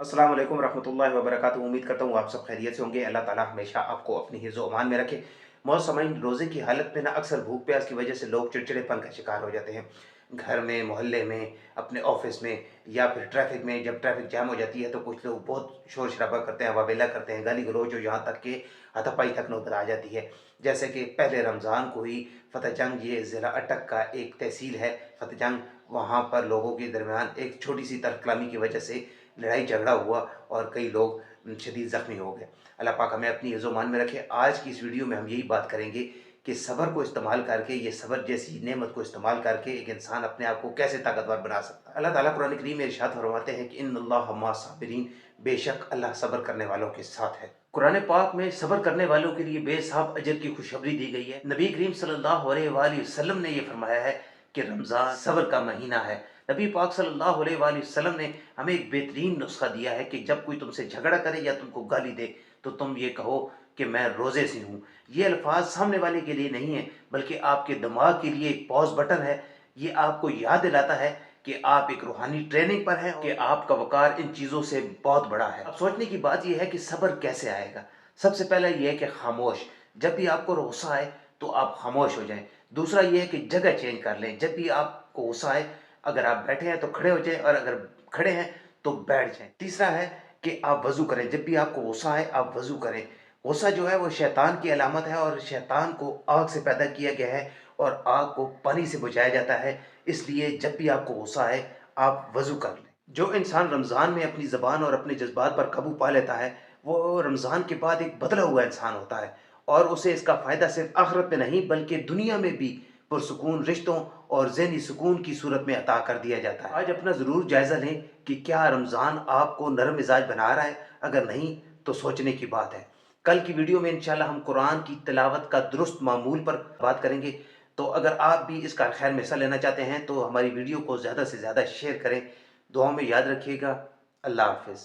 अस्सलाम वालेकुम रहमतुल्लाहि व बरकातुहू। उम्मीद करता हूँ आप सब खैरियत से होंगे। अल्लाह ताला हमेशा आपको अपनी हिफ्ज़ व अमान में रखे। मौसमाइन रोज़े की हालत में ना अक्सर भूख प्यास की वजह से लोग चिड़चिड़ेपन का शिकार हो जाते हैं। घर में, मोहल्ले में, अपने ऑफ़िस में या फिर ट्रैफ़िक में जब ट्रैफ़िक जाम हो जाती है तो कुछ लोग बहुत शोर-शराबा करते हैं, वावेला करते हैं, गाली-गलौज और यहाँ तक कि हाथापाई तक नौबत आ जाती है। जैसे कि पहले रमज़ान को ही फ़तेह जंग, ये ज़िला अटक का एक तहसील है फ़तेह जंग, वहाँ पर लोगों के दरमियान एक छोटी-सी तहफ़्लामी की वजह से लड़ाई झगड़ा हुआ और कई लोग शदीद ज़ख्मी हो गए। अल्लाह पाक हमें अपनी हिफ़्ज़-ओ-मान में रखे। आज की इस वीडियो में हम यही बात करेंगे कि सब्र को इस्तेमाल करके, ये सब्र जैसी नेमत को इस्तेमाल करके एक इंसान अपने आप को कैसे ताकतवर बना सकता है। अल्लाह ताला कुरान करीम में इरशाद फरमाते हैं कि इन्नल्लाह मअस-साबिरीन, बेशक अल्लाह सब्र करने वालों के साथ है। कुरान पाक में सब्र करने वालों के लिए बेहिसाब अजर की खुशखबरी दी गई है। नबी करीम सल्लल्लाहु अलैहि वसल्लम ने ये फरमाया है कि रमज़ान सब्र का महीना है। नबी पाक सल्लल्लाहु अलैहि वसल्लम ने हमें एक बेहतरीन नुस्खा दिया है कि जब कोई तुमसे झगड़ा करे या तुमको गाली दे तो तुम ये कहो कि मैं रोज़े से हूँ। ये अल्फाज सामने वाले के लिए नहीं है, बल्कि आपके दिमाग के लिए एक पॉज़ बटन है। ये आपको याद दिलाता है कि आप एक रूहानी ट्रेनिंग पर हैं, कि आपका वक़ार इन चीज़ों से बहुत बड़ा है। अब सोचने की बात ये है कि सब्र कैसे आएगा? सबसे पहला ये है कि खामोश, जब भी आपको गुस्सा आए तो आप खामोश हो जाएँ। दूसरा ये है कि जगह चेंज कर लें, जब भी आपको गुस्सा आए, अगर आप बैठे हैं तो खड़े हो जाएँ और अगर खड़े हैं तो बैठ जाएँ। तीसरा है कि आप वज़ू करें, जब भी आपको गुस्सा आए आप वज़ू करें। गुस्सा जो है वो शैतान की अलामत है और शैतान को आग से पैदा किया गया है और आग को पानी से बुझाया जाता है। इसलिए जब भी आपको गुस्सा आए आप वज़ू कर लें। जो इंसान रमज़ान में अपनी ज़बान और अपने जज़्बात पर काबू पा लेता है, वो रमज़ान के बाद एक बदला हुआ इंसान होता है और उसे इसका फ़ायदा सिर्फ़ आखिरत में नहीं बल्कि दुनिया में भी पुरसुकून रिश्तों और ज़हनी सुकून की सूरत में अता कर दिया जाता है। आज अपना ज़रूर जायज़ा लें कि क्या रमज़ान आपको नरम मिजाज बना रहा है? अगर नहीं तो सोचने की बात है। कल की वीडियो में इंशाल्लाह हम कुरान की तिलावत का दुरुस्त मामूल पर बात करेंगे। तो अगर आप भी इस कार खैर में हिस्सा लेना चाहते हैं तो हमारी वीडियो को ज़्यादा से ज़्यादा शेयर करें। दुआओं में याद रखिएगा। अल्लाह हाफ़िज़।